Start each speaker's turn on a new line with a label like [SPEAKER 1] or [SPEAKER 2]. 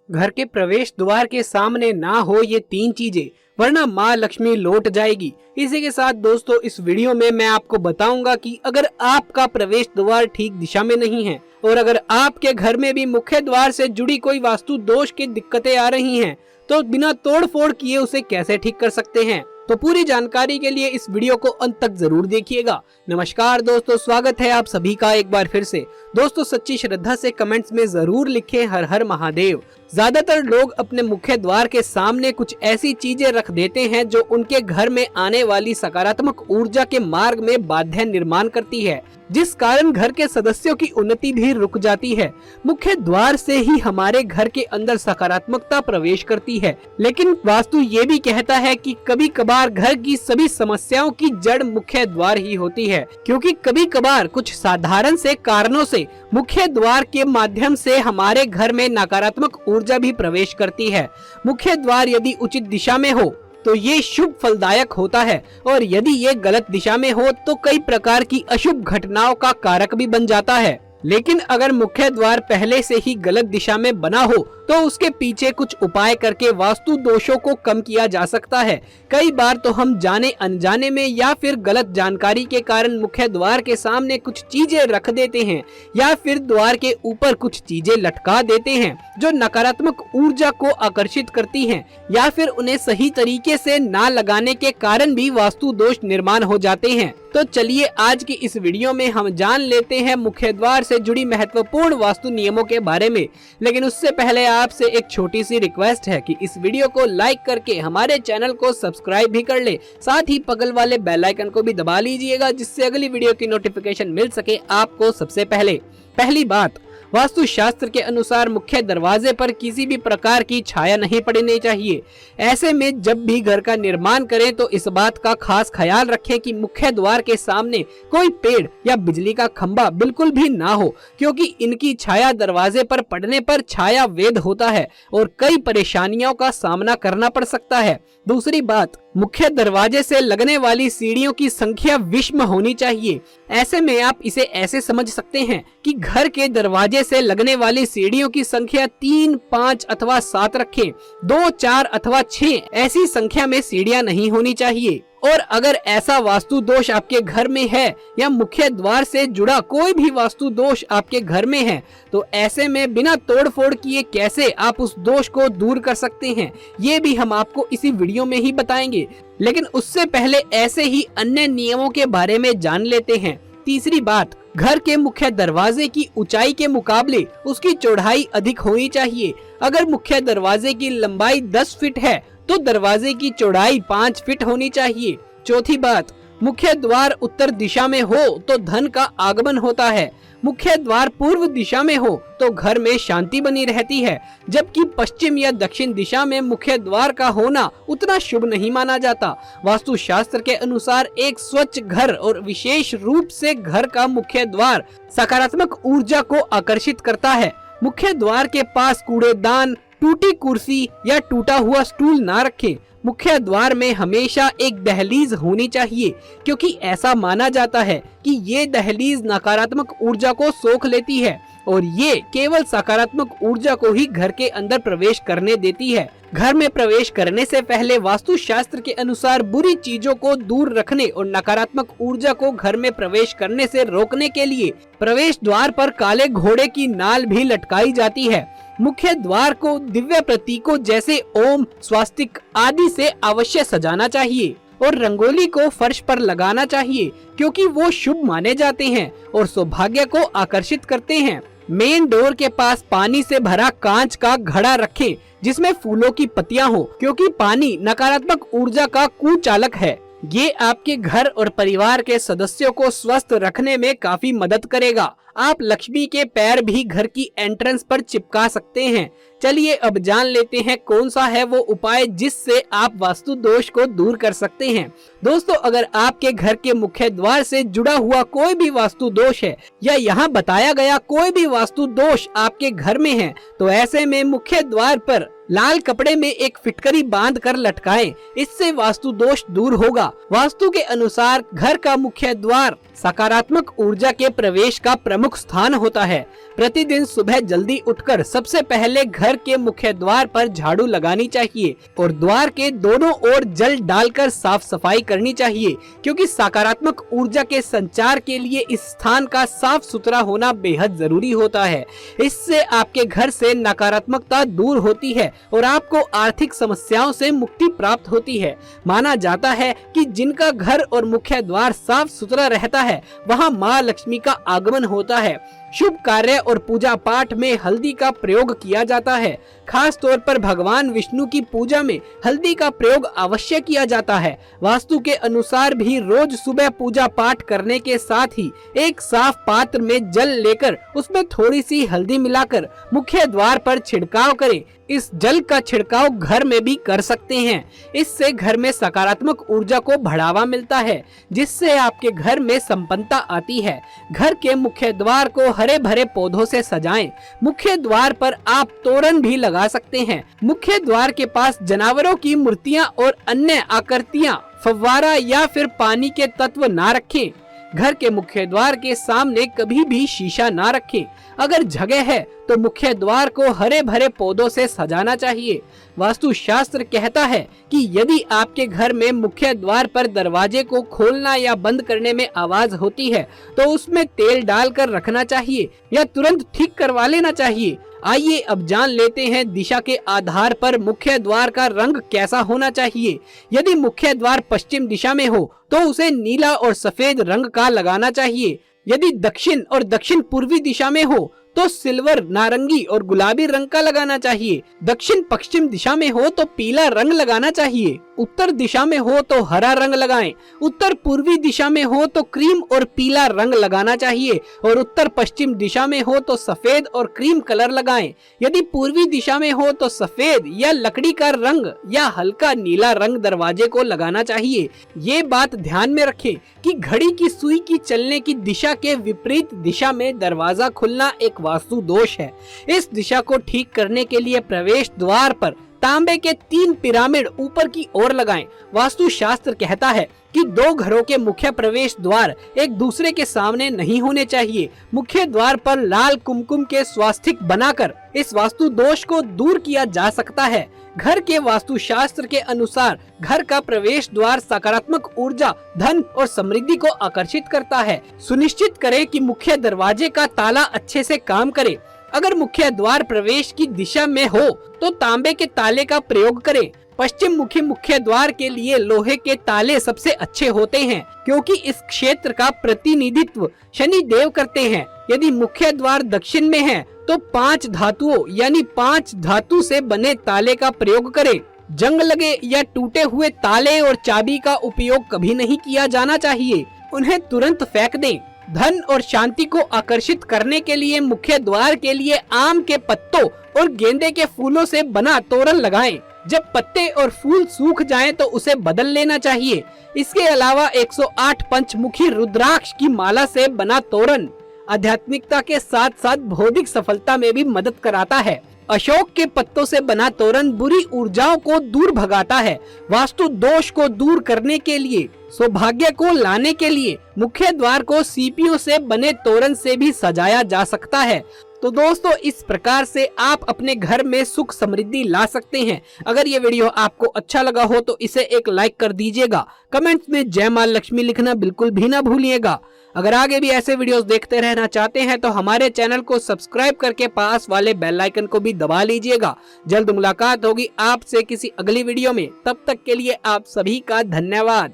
[SPEAKER 1] घर के प्रवेश द्वार के सामने ना हो ये 3 चीजें, वरना माँ लक्ष्मी लौट जाएगी। इसी के साथ दोस्तों इस वीडियो में मैं आपको बताऊंगा कि अगर आपका प्रवेश द्वार ठीक दिशा में नहीं है और अगर आपके घर में भी मुख्य द्वार से जुड़ी कोई वास्तु दोष की दिक्कतें आ रही हैं, तो बिना तोड़ फोड़ किए उसे कैसे ठीक कर सकते हैं। तो पूरी जानकारी के लिए इस वीडियो को अंत तक जरूर देखिएगा। नमस्कार दोस्तों, स्वागत है आप सभी का एक बार फिर से। दोस्तों सच्ची श्रद्धा से कमेंट्स में जरूर लिखें हर हर महादेव। ज्यादातर लोग अपने मुख्य द्वार के सामने कुछ ऐसी चीजें रख देते हैं जो उनके घर में आने वाली सकारात्मक ऊर्जा के मार्ग में बाधा निर्माण करती है, जिस कारण घर के सदस्यों की उन्नति भी रुक जाती है। मुख्य द्वार से ही हमारे घर के अंदर सकारात्मकता प्रवेश करती है, लेकिन वास्तु ये भी कहता है कि कभी कभार घर की सभी समस्याओं की जड़ मुख्य द्वार ही होती है, क्योंकि कभी कभार कुछ साधारण से कारणों से मुख्य द्वार के माध्यम से हमारे घर में नकारात्मक ऊर्जा भी प्रवेश करती है। मुख्य द्वार यदि उचित दिशा में हो तो ये शुभ फलदायक होता है, और यदि ये गलत दिशा में हो तो कई प्रकार की अशुभ घटनाओं का कारक भी बन जाता है। लेकिन अगर मुख्य द्वार पहले से ही गलत दिशा में बना हो तो उसके पीछे कुछ उपाय करके वास्तु दोषों को कम किया जा सकता है। कई बार तो हम जाने अनजाने में या फिर गलत जानकारी के कारण मुख्य द्वार के सामने कुछ चीजें रख देते हैं या फिर द्वार के ऊपर कुछ चीजें लटका देते हैं जो नकारात्मक ऊर्जा को आकर्षित करती हैं, या फिर उन्हें सही तरीके से ना लगाने के कारण भी वास्तु दोष निर्माण हो जाते हैं। तो चलिए आज की इस वीडियो में हम जान लेते हैं मुख्य द्वार से जुड़ी महत्वपूर्ण वास्तु नियमों के बारे में। लेकिन उससे पहले आपसे एक छोटी सी रिक्वेस्ट है कि इस वीडियो को लाइक करके हमारे चैनल को सब्सक्राइब भी कर ले, साथ ही बगल वाले बेल आइकन को भी दबा लीजिएगा, जिससे अगली वीडियो की नोटिफिकेशन मिल सके आपको सबसे पहले। पहली बात, वास्तु शास्त्र के अनुसार मुख्य दरवाजे पर किसी भी प्रकार की छाया नहीं पड़नी चाहिए। ऐसे में जब भी घर का निर्माण करें तो इस बात का खास ख्याल रखें कि मुख्य द्वार के सामने कोई पेड़ या बिजली का खंभा बिल्कुल भी ना हो, क्योंकि इनकी छाया दरवाजे पर पड़ने पर छाया वेद होता है और कई परेशानियों का सामना करना पड़ सकता है। दूसरी बात, मुख्य दरवाजे से लगने वाली सीढ़ियों की संख्या विषम होनी चाहिए। ऐसे में आप इसे ऐसे समझ सकते हैं कि घर के दरवाजे से लगने वाली सीढ़ियों की संख्या 3, 5 अथवा 7 रखें। 2, 4 अथवा 6 ऐसी संख्या में सीढ़ियां नहीं होनी चाहिए। और अगर ऐसा वास्तु दोष आपके घर में है या मुख्य द्वार से जुड़ा कोई भी वास्तु दोष आपके घर में है, तो ऐसे में बिना तोड़फोड़ किए कैसे आप उस दोष को दूर कर सकते हैं, ये भी हम आपको इसी वीडियो में ही बताएंगे। लेकिन उससे पहले ऐसे ही अन्य नियमों के बारे में जान लेते हैं। तीसरी बात, घर के मुख्य दरवाजे की ऊंचाई के मुकाबले उसकी चौड़ाई अधिक होनी चाहिए। अगर मुख्य दरवाजे की लंबाई 10 फीट है तो दरवाजे की चौड़ाई 5 फीट होनी चाहिए। चौथी बात, मुख्य द्वार उत्तर दिशा में हो तो धन का आगमन होता है। मुख्य द्वार पूर्व दिशा में हो तो घर में शांति बनी रहती है, जबकि पश्चिम या दक्षिण दिशा में मुख्य द्वार का होना उतना शुभ नहीं माना जाता। वास्तु शास्त्र के अनुसार एक स्वच्छ घर और विशेष रूप से घर का मुख्य द्वार सकारात्मक ऊर्जा को आकर्षित करता है। मुख्य द्वार के पास कूड़ेदान, टूटी कुर्सी या टूटा हुआ स्टूल ना रखें। मुख्य द्वार में हमेशा एक दहलीज होनी चाहिए, क्योंकि ऐसा माना जाता है कि ये दहलीज नकारात्मक ऊर्जा को सोख लेती है और ये केवल सकारात्मक ऊर्जा को ही घर के अंदर प्रवेश करने देती है। घर में प्रवेश करने से पहले वास्तु शास्त्र के अनुसार बुरी चीजों को दूर रखने और नकारात्मक ऊर्जा को घर में प्रवेश करने से रोकने के लिए प्रवेश द्वार पर काले घोड़े की नाल भी लटकाई जाती है। मुख्य द्वार को दिव्य प्रतीकों जैसे ओम, स्वास्तिक आदि से अवश्य सजाना चाहिए और रंगोली को फर्श पर लगाना चाहिए, क्योंकि वो शुभ माने जाते हैं और सौभाग्य को आकर्षित करते हैं। मेन डोर के पास पानी से भरा कांच का घड़ा रखें जिसमें फूलों की पत्तियां हो, क्योंकि पानी नकारात्मक ऊर्जा का कुचालक है। ये आपके घर और परिवार के सदस्यों को स्वस्थ रखने में काफी मदद करेगा। आप लक्ष्मी के पैर भी घर की एंट्रेंस पर चिपका सकते हैं। चलिए अब जान लेते हैं कौन सा है वो उपाय जिससे आप वास्तु दोष को दूर कर सकते हैं। दोस्तों, अगर आपके घर के मुख्य द्वार से जुड़ा हुआ कोई भी वास्तु दोष है या यहाँ बताया गया कोई भी वास्तु दोष आपके घर में है, तो ऐसे में मुख्य द्वार पर लाल कपड़े में एक फिटकरी बांध कर लटकाएं। इससे वास्तु दोष दूर होगा। वास्तु के अनुसार घर का मुख्य द्वार सकारात्मक ऊर्जा के प्रवेश का प्रमुख स्थान होता है। प्रतिदिन सुबह जल्दी उठकर सबसे पहले घर के मुख्य द्वार पर झाड़ू लगानी चाहिए और द्वार के दोनों ओर जल डालकर साफ सफाई करनी चाहिए, क्योंकि सकारात्मक ऊर्जा के संचार के लिए इस स्थान का साफ सुथरा होना बेहद जरूरी होता है। इससे आपके घर से नकारात्मकता दूर होती है और आपको आर्थिक समस्याओं से मुक्ति प्राप्त होती है। माना जाता है कि जिनका घर और मुख्य द्वार साफ सुथरा रहता है वहां मां लक्ष्मी का आगमन होता है। शुभ कार्य और पूजा पाठ में हल्दी का प्रयोग किया जाता है। खास तौर पर भगवान विष्णु की पूजा में हल्दी का प्रयोग अवश्य किया जाता है। वास्तु के अनुसार भी रोज सुबह पूजा पाठ करने के साथ ही एक साफ पात्र में जल लेकर उसमें थोड़ी सी हल्दी मिलाकर मुख्य द्वार पर छिड़काव करें। इस जल का छिड़काव घर में भी कर सकते हैं। इससे घर में सकारात्मक ऊर्जा को बढ़ावा मिलता है, जिससे आपके घर में संपन्नता आती है। घर के मुख्य द्वार को हरे भरे पौधों से सजाएं। मुख्य द्वार पर आप तोरण भी लगा सकते हैं। मुख्य द्वार के पास जानवरों की मूर्तियां और अन्य आकृतियां, फव्वारा या फिर पानी के तत्व ना रखें। घर के मुख्य द्वार के सामने कभी भी शीशा ना रखें। अगर जगह है तो मुख्य द्वार को हरे भरे पौधों से सजाना चाहिए। वास्तु शास्त्र कहता है कि यदि आपके घर में मुख्य द्वार पर दरवाजे को खोलना या बंद करने में आवाज होती है तो उसमें तेल डालकर रखना चाहिए या तुरंत ठीक करवा लेना चाहिए। आइए अब जान लेते हैं दिशा के आधार पर मुख्य द्वार का रंग कैसा होना चाहिए। यदि मुख्य द्वार पश्चिम दिशा में हो तो उसे नीला और सफेद रंग का लगाना चाहिए। यदि दक्षिण और दक्षिण पूर्वी दिशा में हो तो सिल्वर, नारंगी और गुलाबी रंग का लगाना चाहिए। दक्षिण पश्चिम दिशा में हो तो पीला रंग लगाना चाहिए। उत्तर दिशा में हो तो हरा रंग लगाएं। उत्तर पूर्वी दिशा में हो तो क्रीम और पीला रंग लगाना चाहिए और उत्तर पश्चिम दिशा में हो तो सफेद और क्रीम कलर लगाएं। यदि पूर्वी दिशा में हो तो सफेद या लकड़ी का रंग या हल्का नीला रंग दरवाजे को लगाना चाहिए। ये बात ध्यान में रखें कि घड़ी की सुई की चलने की दिशा के विपरीत दिशा में दरवाजा खुलना एक वास्तु दोष है। इस दिशा को ठीक करने के लिए प्रवेश द्वार पर तांबे के 3 पिरामिड ऊपर की ओर लगाएं। वास्तु शास्त्र कहता है कि 2 घरों के मुख्य प्रवेश द्वार एक दूसरे के सामने नहीं होने चाहिए। मुख्य द्वार पर लाल कुमकुम के स्वास्तिक बनाकर इस वास्तु दोष को दूर किया जा सकता है। घर के वास्तु शास्त्र के अनुसार घर का प्रवेश द्वार सकारात्मक ऊर्जा, धन और समृद्धि को आकर्षित करता है। सुनिश्चित करें कि मुख्य दरवाजे का ताला अच्छे से काम करे। अगर मुख्य द्वार प्रवेश की दिशा में हो तो तांबे के ताले का प्रयोग करें। पश्चिम मुखी मुख्य द्वार के लिए लोहे के ताले सबसे अच्छे होते हैं, क्योंकि इस क्षेत्र का प्रतिनिधित्व शनि देव करते हैं। यदि मुख्य द्वार दक्षिण में है तो 5 धातुओं यानी 5 धातु से बने ताले का प्रयोग करें। जंग लगे या टूटे हुए ताले और चाबी का उपयोग कभी नहीं किया जाना चाहिए। उन्हें तुरंत फेंक दें। धन और शांति को आकर्षित करने के लिए मुख्य द्वार के लिए आम के पत्तों और गेंदे के फूलों से बना तोरण लगाएं। जब पत्ते और फूल सूख जाएं तो उसे बदल लेना चाहिए। इसके अलावा 108 पंचमुखी रुद्राक्ष की माला से बना तोरण आध्यात्मिकता के साथ साथ भौतिक सफलता में भी मदद कराता है। अशोक के पत्तों से बना तोरण बुरी ऊर्जाओं को दूर भगाता है। वास्तु दोष को दूर करने के लिए, सौभाग्य को लाने के लिए मुख्य द्वार को सीपियों से बने तोरण से भी सजाया जा सकता है। तो दोस्तों, इस प्रकार से आप अपने घर में सुख समृद्धि ला सकते हैं। अगर ये वीडियो आपको अच्छा लगा हो तो इसे एक लाइक कर दीजिएगा। कमेंट्स में जय मां लक्ष्मी लिखना बिल्कुल भी ना भूलिएगा। अगर आगे भी ऐसे वीडियोस देखते रहना चाहते हैं तो हमारे चैनल को सब्सक्राइब करके पास वाले बेल आइकन को भी दबा लीजिएगा। जल्द मुलाकात होगी आपसे किसी अगली वीडियो में। तब तक के लिए आप सभी का धन्यवाद।